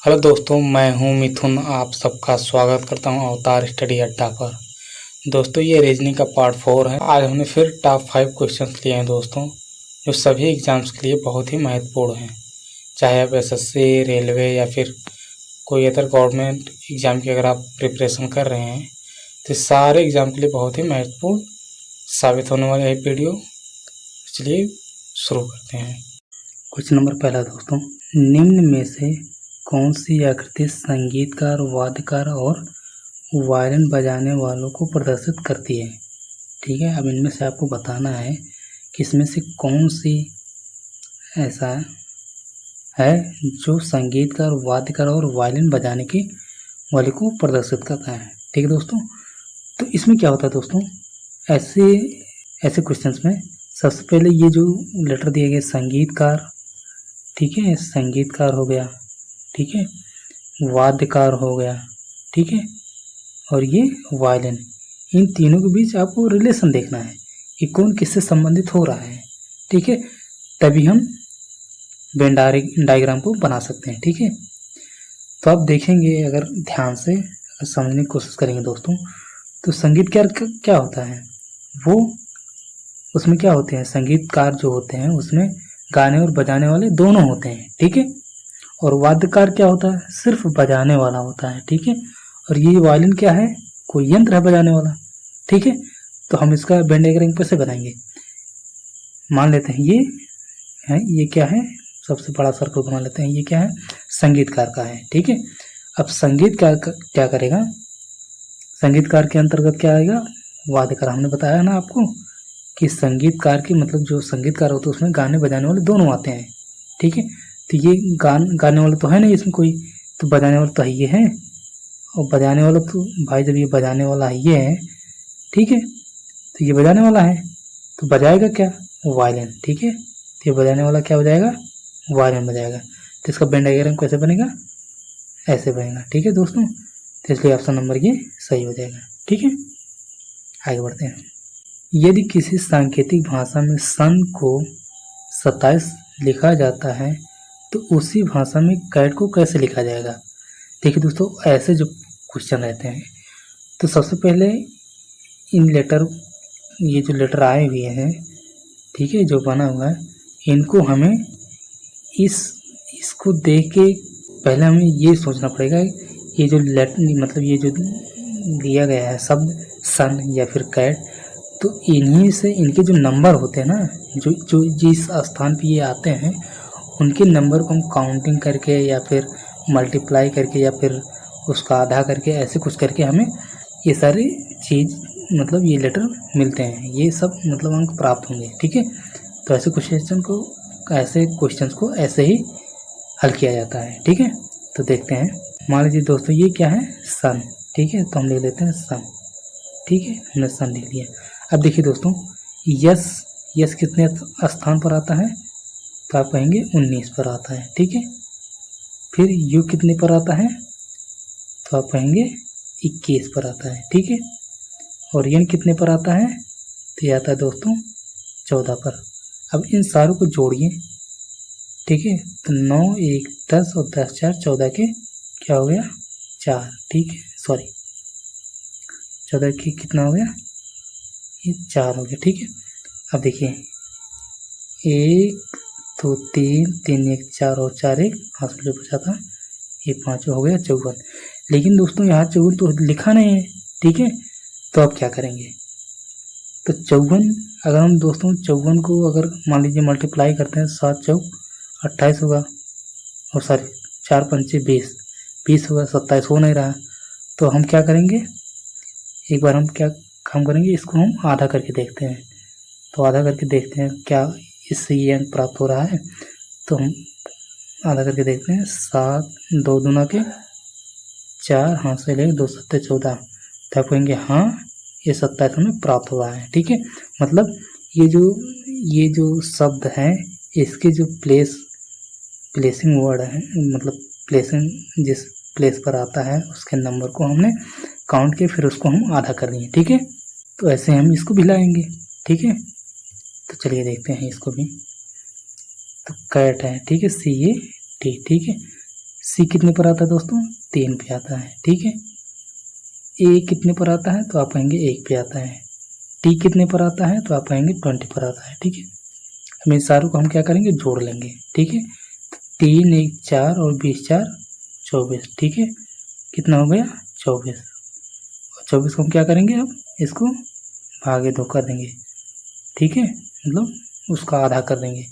Hello दोस्तों, मैं हूं मिथुन। आप सबका स्वागत करता हूं अवतार स्टडी अड्डा पर। दोस्तों, ये रीजनिंग का पार्ट 4 है। आज हमने फिर टॉप 5 क्वेश्चंस लिए हैं दोस्तों, जो सभी एग्जाम्स के लिए बहुत ही महत्वपूर्ण हैं। चाहे आप एसएससी, रेलवे या फिर कोई अदर गवर्नमेंट एग्जाम की अगर आप प्रिपरेशन कर रहे हैं तो सारे एग्जाम के लिए बहुत ही महत्वपूर्ण साबित होने वाला है वीडियो। चलिए शुरू करते हैं। क्वेश्चन नंबर पहला दोस्तों, निम्न में से कौन सी आकृति संगीतकार, वाद्यकार और वायलिन बजाने वालों को प्रदर्शित करती है? ठीक है, अब इनमें से आपको बताना है कि इसमें से कौन सी ऐसा है जो संगीतकार, वाद्यकार और वायलिन बजाने के वाले को प्रदर्शित करता है। ठीक है दोस्तों, तो इसमें क्या होता है दोस्तों, ऐसे क्वेश्चंस में सबसे पहले ये जो लेटर दिए गए संगीतकार, ठीक है, संगीतकार हो गया, ठीक है, वाद्यकार हो गया, ठीक है, और ये वायलिन, इन तीनों के बीच आपको रिलेशन देखना है कि कौन किससे संबंधित हो रहा है। ठीक है, तभी हम वेन डायग्राम को बना सकते हैं। ठीक है, तो आप देखेंगे अगर ध्यान से समझने की कोशिश करेंगे दोस्तों, तो संगीतकार क्या होता है, वो उसमें क्या होते हैं, संगीतकार जो होते हैं उसमें गाने और बजाने वाले दोनों होते हैं। ठीक है, और वाद्यकार क्या होता है, सिर्फ बजाने वाला होता है। ठीक है, और ये वायलिन क्या है, कोई यंत्र है बजाने वाला। ठीक है, तो हम इसका वेन डायग्राम कैसे बनाएंगे, मान लेते हैं ये क्या है, सबसे बड़ा सर्कल बना लेते हैं, ये क्या है, संगीतकार का है। ठीक है, अब संगीतकार क्या करेगा, संगीतकार के अंतर्गत क्या आएगा, वाद्यकार। हमने बताया ना आपको कि संगीतकार की मतलब जो संगीतकार होते हैं उसमें गाने बजाने वाले दोनों आते हैं। ठीक है, तो ये गाने वाला तो है नहीं इसमें कोई, तो बजाने वाला तो ये है, और बजाने वाला तो भाई जब ये बजाने वाला ये है, ठीक है, तो ये बजाने वाला है, तो बजाएगा क्या, वायलिन। ठीक है, तो ये बजाने वाला क्या बजाएगा, वायलिन बजाएगा। तो इसका वेन डायग्राम कैसे बनेगा, ऐसे बनेगा। ठीक है दोस्तों, तो इसलिए ऑप्शन नंबर ये सही हो जाएगा। ठीक है, आगे बढ़ते हैं। यदि किसी सांकेतिक भाषा में सन को 27 लिखा जाता है तो उसी भाषा में कैट को कैसे लिखा जाएगा? देखिए दोस्तों, ऐसे जो क्वेश्चन रहते हैं तो सबसे पहले ये जो लेटर आए हुए हैं, ठीक है, जो बना हुआ है, इनको हमें इसको देख के पहले हमें ये सोचना पड़ेगा, ये जो लेटर मतलब ये जो दिया गया है शब्द सन या फिर कैट, तो इन्हीं से इनके जो नंबर होते हैं ना, जो जिस स्थान पे ये आते हैं उनके नंबर को हम काउंटिंग करके या फिर मल्टीप्लाई करके या फिर उसका आधा करके ऐसे कुछ करके हमें ये सारी चीज़ मतलब ये लेटर मिलते हैं, ये सब मतलब अंक प्राप्त होंगे। ठीक है, तो ऐसे क्वेश्चंस को ऐसे ही हल किया जाता है। ठीक है, तो देखते हैं। मान लीजिए दोस्तों ये क्या है, सन। ठीक है, तो हम लिख लेते हैं सन। ठीक है, हमने सन लिख लिया। अब देखिए दोस्तों, यस कितने स्थान पर आता है, तो आप कहेंगे 19 पर आता है। ठीक है, फिर यू कितने पर आता है, तो आप कहेंगे 21 पर आता है। ठीक है, और यन कितने पर आता है, तो ये आता है दोस्तों 14 पर। अब इन सारों को जोड़िए। ठीक है, तो 9 1 10 और 10 4 14 के क्या हो गया, 4। ठीक है, सॉरी 14 के कितना हो गया, ये 4 हो गया। ठीक है, अब देखिए 1 2 3 3 1 4 और 4 1 हाथ में बचा था, ये 5 हो गया 54। लेकिन दोस्तों यहाँ 54 तो लिखा नहीं है। ठीक है, तो अब क्या करेंगे, तो 54 अगर हम दोस्तों 54 को अगर मान लीजिए मल्टीप्लाई करते हैं, 7 चौक 28 होगा, और सॉरी 4 पंचे 20 होगा, 27 हो नहीं रहा। तो हम क्या करेंगे, एक बार हम क्या काम करेंगे, इसको हम आधा करके देखते हैं। तो आधा करके देखते हैं क्या इससे ये अंक प्राप्त हो रहा है, तो हम आधा करके देखते हैं। 7 2 दूना के 4, हाथ से ले 2 7 14, तो आप कहेंगे हाँ ये 27 हमें प्राप्त हो रहा है। ठीक है, मतलब ये जो शब्द है इसके जो प्लेसिंग वर्ड है, मतलब प्लेसिंग जिस प्लेस पर आता है उसके नंबर को हमने काउंट किया, फिर उसको हम आधा कर दिए। ठीक है, तो ऐसे हम इसको भी लाएंगे। ठीक है, तो चलिए देखते हैं इसको भी। तो कैट है, ठीक है, CAT। ठीक है, सी कितने पर आता है दोस्तों? 3 पे आता है, ठीक है। ए कितने पर आता है? तो आप कहेंगे 1 पे आता है। टी कितने पर आता है? तो आप कहेंगे 20 पर आता है, ठीक है। अब इन सारों को हम क्या करेंगे? जोड़ लेंगे, ठीक है। 3 1 4 और 20 4 24, ठीक है। कितना हो गया? 24। और 24 को हम क्या करेंगे? अब इसको भागे 2 कर देंगे, ठीक है, मतलब उसका आधा कर देंगे।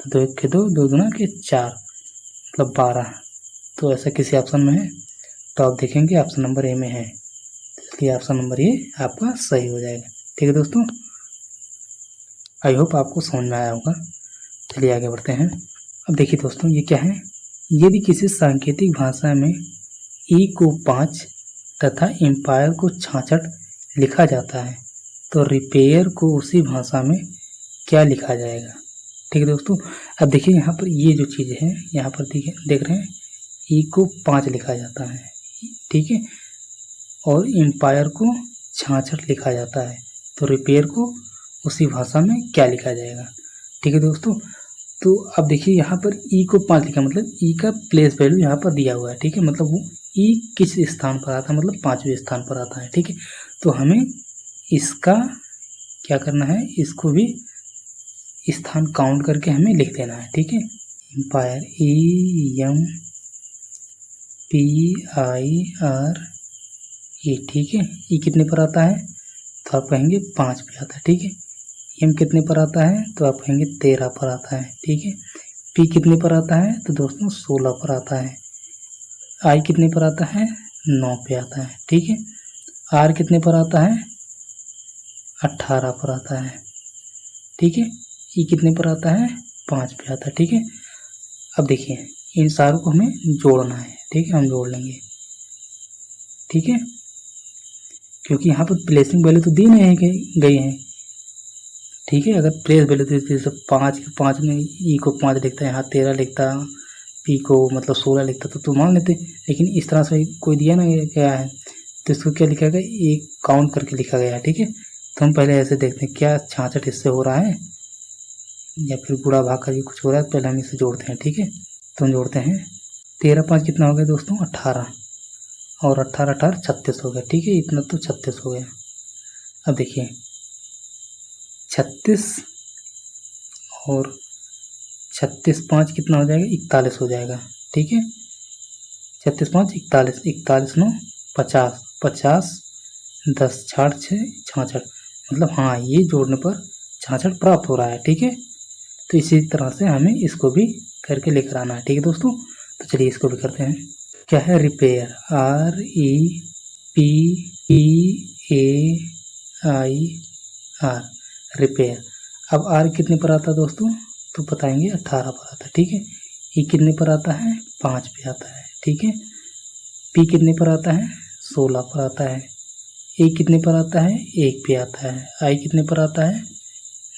तो 2 1 के 2, 2 दूना के 4, मतलब 12। तो ऐसा किसी ऑप्शन में है? तो आप देखेंगे ऑप्शन नंबर ए में है, इसलिए ऑप्शन नंबर ए आपका सही हो जाएगा, ठीक है दोस्तों। आई होप आपको समझ में आया होगा। चलिए आगे बढ़ते हैं। अब देखिए दोस्तों, ये क्या है? यदि किसी सांकेतिक भाषा में ई को 5 तथा एम्पायर को 66 लिखा जाता है तो रिपेयर को उसी भाषा में क्या लिखा जाएगा? ठीक है दोस्तों। अब देखिए यहाँ पर ये जो चीज़ है, यहाँ पर देख रहे हैं, ई को 5 लिखा जाता है, ठीक है, और एम्पायर को 66 लिखा जाता है, तो रिपेयर को उसी भाषा में क्या लिखा जाएगा? ठीक है दोस्तों। तो अब देखिए यहाँ पर ई को 5 लिखा, मतलब ई का प्लेस वैल्यू यहाँ पर दिया हुआ है, ठीक है, मतलब वो ई किस स्थान पर आता है, मतलब 5वें स्थान पर आता है, ठीक है। तो हमें इसका क्या करना है? इसको भी स्थान काउंट करके हमें लिख देना है, ठीक है। एम्पायर EMPIRE, ठीक है। ई कितने पर आता है? तो आप कहेंगे 5 पे आता है, ठीक है। एम कितने पर आता है? तो आप कहेंगे 13 पर आता है, ठीक है। पी कितने पर आता है? तो दोस्तों 16 पर आता है। आई कितने पर आता है? 9 पे आता है, ठीक है। आर कितने पर आता है? 18 पर आता है, ठीक है। ई कितने पर आता है? 5 पे आता है, ठीक है। अब देखिए इन सारों को हमें जोड़ना है, ठीक है, हम जोड़ लेंगे, ठीक है, क्योंकि यहाँ पर प्लेसिंग वैल्यू तो दी नहीं गई है, ठीक है। अगर प्लेस वैल्यू जैसे 5 में ई को 5 लिखता है, यहाँ 13 लिखता, पी को मतलब 16 लिखता तो मान लेते, लेकिन इस तरह से कोई दिया ना गया है तो इसको क्या लिखा गया? एक काउंट करके लिखा गया है, ठीक है। तो हम पहले ऐसे देखते हैं क्या 66 इससे हो रहा है या फिर गुणा भाग करके कुछ हो रहा है, पहले हम इसे जोड़ते हैं, ठीक है। तो हम जोड़ते हैं, 13 5 कितना हो गया दोस्तों? 18, और 18 18 36 हो गया, ठीक है, इतना तो 36 हो गया। अब देखिए 36 और 36 5 कितना हो जाएगा? 41 हो जाएगा, ठीक है। 36 5 41, 41 9 50, 50 10 60 6 66, मतलब हाँ ये जोड़ने पर 66 प्राप्त हो रहा है, ठीक है। तो इसी तरह से हमें इसको भी करके लेकर आना है, ठीक है दोस्तों। तो चलिए इसको भी करते हैं। क्या है? Repair, REPEAIR, repair. अब आर कितने पर आता है दोस्तों? तो बताएंगे 18 पर आता है, ठीक है। ई कितने पर आता है? 5 पे आता है, ठीक है। पी कितने पर आता है? 16 पर आता है। ए कितने पर आता है? 1 पे आता है। आई कितने पर आता है?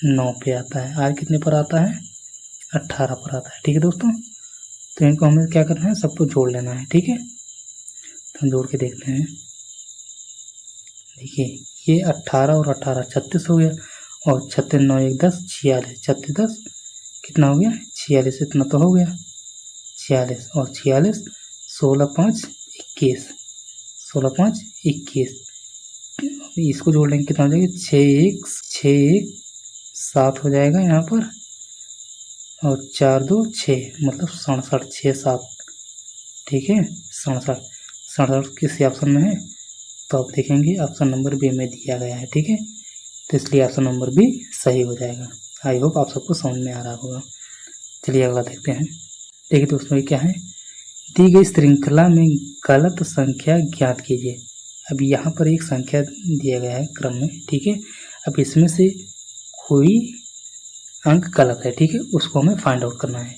9 पे आता है। आर कितने पर आता है? 18 पर आता है, ठीक है दोस्तों। तो इनको हमें क्या करना है? सबको जोड़ लेना है, ठीक है। तो हम जोड़ के देखते हैं। देखिए ये 18 और 18 36 हो गया, और 36 9 1 10 46, 36 10 कितना हो गया? 46, इतना तो हो गया 46, और 46 16 5 21, 16 5 21, इसको जोड़ लेंगे कितना हो जाएगा? 6 1 7 हो जाएगा यहाँ पर, और 4 2 6, मतलब 67 6 7, ठीक है। 67 किसी ऑप्शन में है? तो आप देखेंगे ऑप्शन नंबर बी में दिया गया है, ठीक है। तो इसलिए ऑप्शन नंबर बी सही हो जाएगा। आई होप आप सबको समझ में आ रहा होगा। चलिए अगला देखते हैं। देखिए दोस्तों ये क्या है? दी गई श्रृंखला में गलत संख्या ज्ञात कीजिए। अब यहाँ पर एक संख्या दिया गया है क्रम में, ठीक है। अब इसमें से कोई अंक गलत है, ठीक है, उसको हमें फाइंड आउट करना है,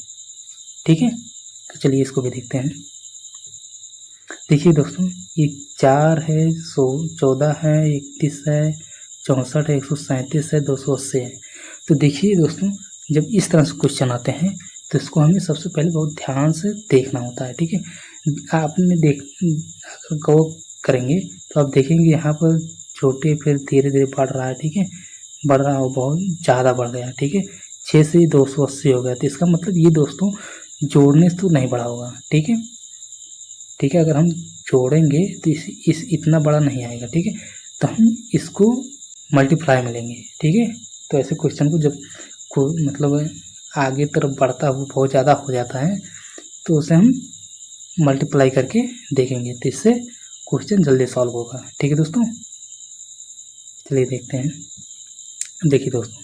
ठीक है। तो चलिए इसको भी देखते हैं। देखिए दोस्तों ये 4 है, 14 है, 31 है, 64 है, 137 है, 280 है। तो देखिए दोस्तों जब इस तरह से क्वेश्चन आते हैं तो इसको हमें सबसे पहले बहुत ध्यान से देखना होता है, ठीक है। आपने गौर करेंगे तो आप देखेंगे यहाँ पर छोटे फिर धीरे धीरे बढ़ रहा है, ठीक है, बढ़ रहा है, बहुत ज़्यादा बढ़ गया, ठीक है। 6 से 280 हो गया, तो इसका मतलब ये दोस्तों जोड़ने से तो नहीं बढ़ा होगा, ठीक है। ठीक है। अगर हम जोड़ेंगे तो इस इतना बड़ा नहीं आएगा, ठीक है। तो हम इसको मल्टीप्लाई में लेंगे, ठीक है। तो ऐसे क्वेश्चन को जब मतलब आगे तरफ बढ़ता हुआ बहुत ज़्यादा हो जाता है तो उसे हम मल्टीप्लाई करके देखेंगे, तो इससे क्वेश्चन जल्दी सॉल्व होगा, ठीक है दोस्तों। चलिए देखते हैं। देखिए दोस्तों,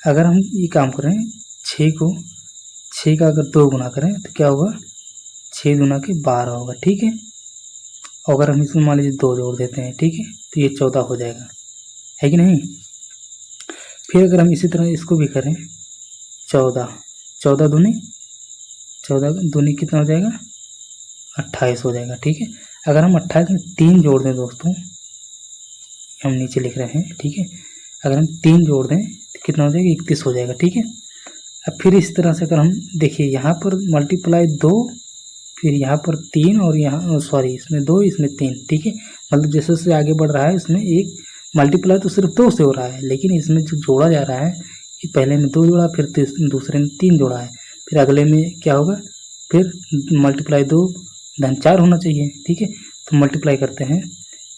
अगर हम ये काम करें 6 का अगर 2 गुना करें तो क्या होगा, 6 दूना के 12 होगा, ठीक है। और अगर हम इसमें मान लीजिए 2 जोड़ देते हैं, ठीक है, तो ये 14 हो जाएगा, है कि नहीं। फिर अगर हम इसी तरह इसको भी करें 14 दूनी कितना हो जाएगा, 28 हो जाएगा, ठीक है। अगर हम 28 में 3 जोड़ दें दोस्तों, हम नीचे लिख रहे हैं, ठीक है। अगर हम 3 जोड़ दें तो कितना हो जाएगा, 31 हो जाएगा, ठीक है। अब फिर इस तरह से अगर हम देखिए यहाँ पर मल्टीप्लाई 2, फिर यहाँ पर 3 और यहाँ सॉरी इसमें 2 इसमें 3, ठीक है। मतलब जैसे जैसे आगे बढ़ रहा है इसमें एक मल्टीप्लाई तो सिर्फ 2 से हो रहा है, लेकिन इसमें जो जोड़ा जा रहा है ये पहले में 2 जोड़ा, फिर दूसरे में 3 जोड़ा है, फिर अगले में क्या होगा, फिर मल्टीप्लाई 2 धन 4 होना चाहिए, ठीक है। तो मल्टीप्लाई करते हैं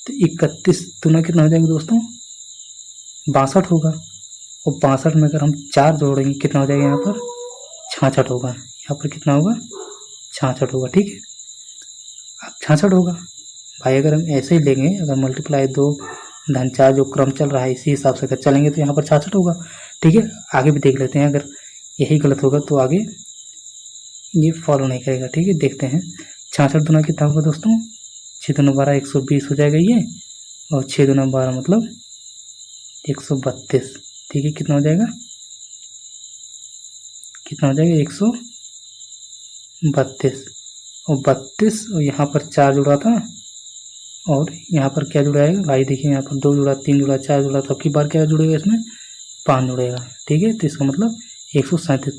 तो 31 दूना कितना हो जाएगा दोस्तों, 62 होगा। और 62 में अगर हम 4 जोड़ेंगे कितना हो जाएगा, यहाँ पर 66 होगा, यहाँ पर कितना होगा, 66 होगा, ठीक है। अब 66 होगा भाई, अगर हम ऐसे ही लेंगे, अगर मल्टीप्लाई 2 धन 4 जो क्रम चल रहा है इसी हिसाब से अगर चलेंगे तो यहाँ पर 66 होगा, ठीक है। आगे भी देख लेते हैं, अगर यही गलत होगा तो आगे ये फॉलो नहीं करेगा, ठीक है। देखते हैं 66 दूना कितना होगा दोस्तों, 6 दूना 12 120 हो जाएगा ये, और 6 दूना 12 मतलब 132, ठीक है। कितना हो जाएगा, 132 और 32 और यहाँ पर 4 जुड़ा था और यहाँ पर क्या जुड़ाएगा भाई, देखिए यहाँ पर 2 जुड़ा, 3 जुड़ा, 4 जुड़ा, तो अब की बार क्या जुड़ेगा, इसमें 5 जुड़ेगा, ठीक है। तो इसका मतलब 137,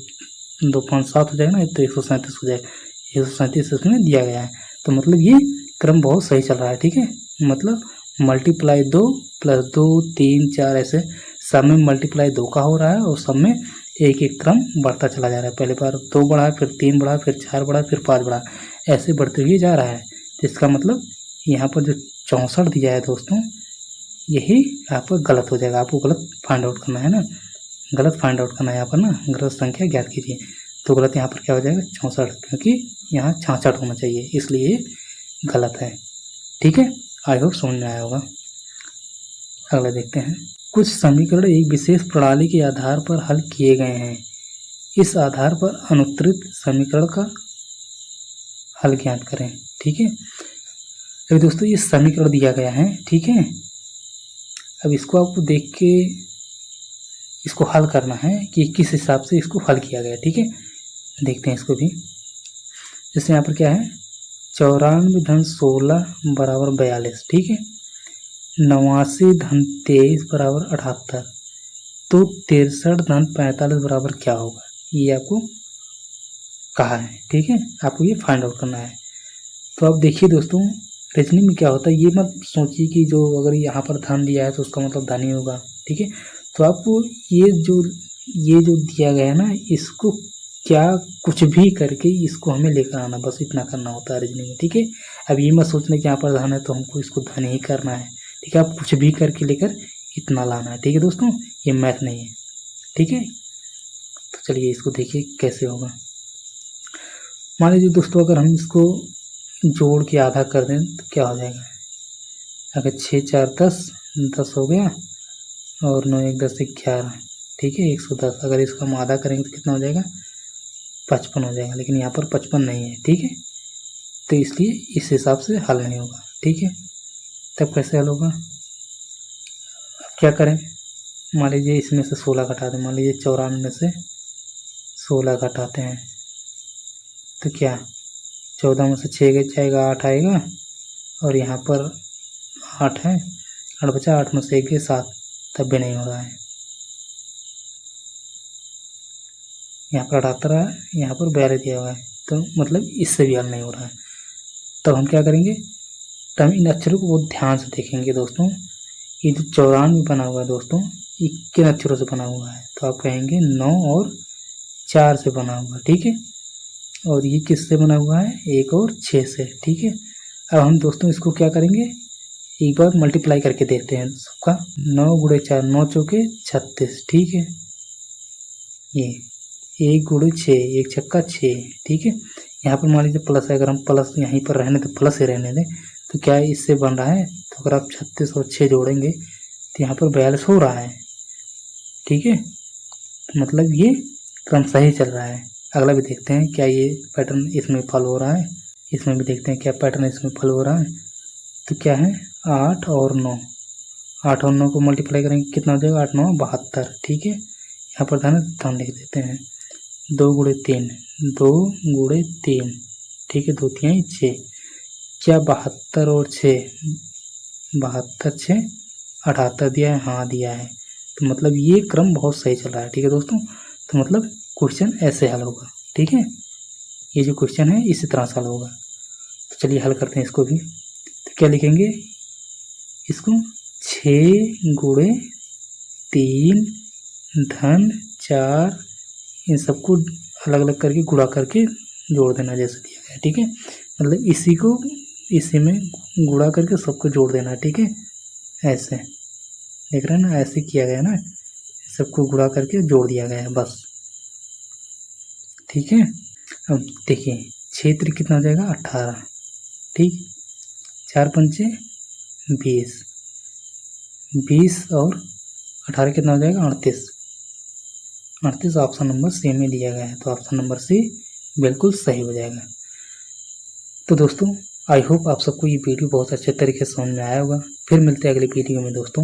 2 5 7 हो जाएगा ना, तो 137 हो जाएगा, 137 इसमें दिया गया है। तो मतलब ये क्रम बहुत सही चल रहा है, ठीक है। मतलब मल्टीप्लाई 2 प्लस 2 3 4 ऐसे सब में मल्टीप्लाई 2 का हो रहा है और सब में एक एक क्रम बढ़ता चला जा रहा है। पहले बार 2 बढ़ा, फिर 3 बढ़ा, फिर 4 बढ़ा, फिर 5 बढ़ा, ऐसे बढ़ते हुए जा रहा है। तो इसका मतलब यहाँ पर जो 64 दिया है दोस्तों, यही यहाँ पर गलत हो जाएगा। आपको गलत फाइंड आउट करना है ना, गलत फाइंड आउट करना है यहाँ पर ना, गलत संख्या ज्ञात कीजिए। तो गलत यहाँ पर क्या हो जाएगा, 64, क्योंकि यहाँ 66 होना चाहिए, इसलिए गलत है, ठीक है। आई होप समझ में आया होगा। अगला देखते हैं। कुछ समीकरण एक विशेष प्रणाली के आधार पर हल किए गए हैं, इस आधार पर अनुत्तरित समीकरण का हल ज्ञात करें, ठीक है। अभी दोस्तों ये समीकरण दिया गया है, ठीक है। अब इसको आपको देख के इसको हल करना है कि किस हिसाब से इसको हल किया गया, ठीक है। देखते हैं इसको भी। जैसे यहाँ पर क्या है, 94 धन 16 बराबर 42, ठीक है। 89 धन 23 बराबर 78, तो 63 धन 45 बराबर क्या होगा, ये आपको कहा है, ठीक है। आपको ये फाइंड आउट करना है। तो अब देखिए दोस्तों, रीजनिंग में क्या होता है, ये मत सोचिए कि जो अगर यहाँ पर धन दिया है तो उसका मतलब धन ही होगा, ठीक है। तो आपको ये जो दिया गया है ना, इसको क्या कुछ भी करके इसको हमें लेकर आना, बस इतना करना होता है रीजनिंग में, ठीक है। अब ये मत सोचना कि यहाँ पर धन है तो हमको इसको धन ही करना है, ठीक है। आप कुछ भी करके लेकर इतना लाना है, ठीक है दोस्तों, ये मैथ नहीं है, ठीक है। तो चलिए इसको देखिए कैसे होगा। मान लीजिए दोस्तों, अगर हम इसको जोड़ के आधा कर दें तो क्या हो जाएगा, अगर 6 4 10 हो गया, और 9 1 10 11, ठीक है, 110। अगर इसको हम आधा करेंगे तो कितना हो जाएगा, 55 हो जाएगा, लेकिन यहाँ पर 55 नहीं है, ठीक है। तो इसलिए इस हिसाब से हल नहीं होगा, ठीक है। तब कैसे हल होगा, अब क्या करें, मान लीजिए इसमें से 16 घटा दें, मान लीजिए 94 में से 16 घटाते हैं तो क्या, 14 में से 6 जाएगा 8 आएगा, और यहाँ पर 8 है, 8 बचा, 8 में से 1 7, तब भी नहीं हो रहा है। यहाँ पर 78 है, यहाँ पर 42 दिया हुआ है, तो मतलब इससे भी हल नहीं हो रहा है। तब हम क्या करेंगे, तो हम इन अक्षरों को बहुत ध्यान से देखेंगे दोस्तों। ये जो 94 बना हुआ है दोस्तों, ये किन अक्षरों से बना हुआ है, तो आप कहेंगे 9 और 4 से बना हुआ है, ठीक है। और ये किससे बना हुआ है, 1 और 6 से, ठीक है। अब हम दोस्तों इसको क्या करेंगे, एक बार मल्टीप्लाई करके देखते हैं सबका। 9 गुणे 4, 9 चौके 36, ठीक है। ये 1 गुणे 6, 1 छक्का 6, ठीक है। यहाँ पर मान लीजिए प्लस है, अगर हम प्लस यहीं पर रहने तो प्लस ही रहने दें, तो क्या इससे बन रहा है, तो अगर आप 36 और 6 जोड़ेंगे तो यहाँ पर 42 हो रहा है, ठीक है। मतलब ये क्रम सही चल रहा है। अगला भी देखते हैं क्या ये पैटर्न इसमें फॉलो हो रहा है, इसमें भी देखते हैं क्या पैटर्न इसमें फॉलो हो रहा है। तो क्या है 8 और 9, 8 और 9 को मल्टीप्लाई करेंगे कितना हो जाएगा, 8 9 72, ठीक है। यहाँ पर धन लिख देते हैं, 2 गुणे 3, 2 गुणे 3, ठीक है, 2 3 6। क्या 72 और 6, 72 6 78 दिया है, हाँ दिया है। तो मतलब ये क्रम बहुत सही चल रहा है, ठीक है दोस्तों। तो मतलब क्वेश्चन ऐसे हल होगा, ठीक है। ये जो क्वेश्चन है इसी तरह से हल होगा। तो चलिए हल करते हैं इसको भी। तो क्या लिखेंगे इसको, 6 गुणे 3 धन 4, इन सबको अलग अलग करके गुणा करके जोड़ देना जैसे दिया गया, ठीक है। मतलब इसी को इसी में गुणा करके सबको जोड़ देना, ठीक है। ऐसे देख रहे हैं ना, ऐसे किया गया ना, सबको गुणा करके जोड़ दिया गया है बस, ठीक है। अब देखिए 6 3 कितना हो जाएगा 18, ठीक। 4 पंचे 20, 20 और 18 कितना हो जाएगा 38, 38 ऑप्शन नंबर सी में दिया गया है। तो ऑप्शन नंबर सी बिल्कुल सही हो जाएगा। तो दोस्तों आई होप आप सबको ये वीडियो बहुत अच्छे तरीके से समझ में आया होगा। फिर मिलते हैं अगले वीडियो में दोस्तों।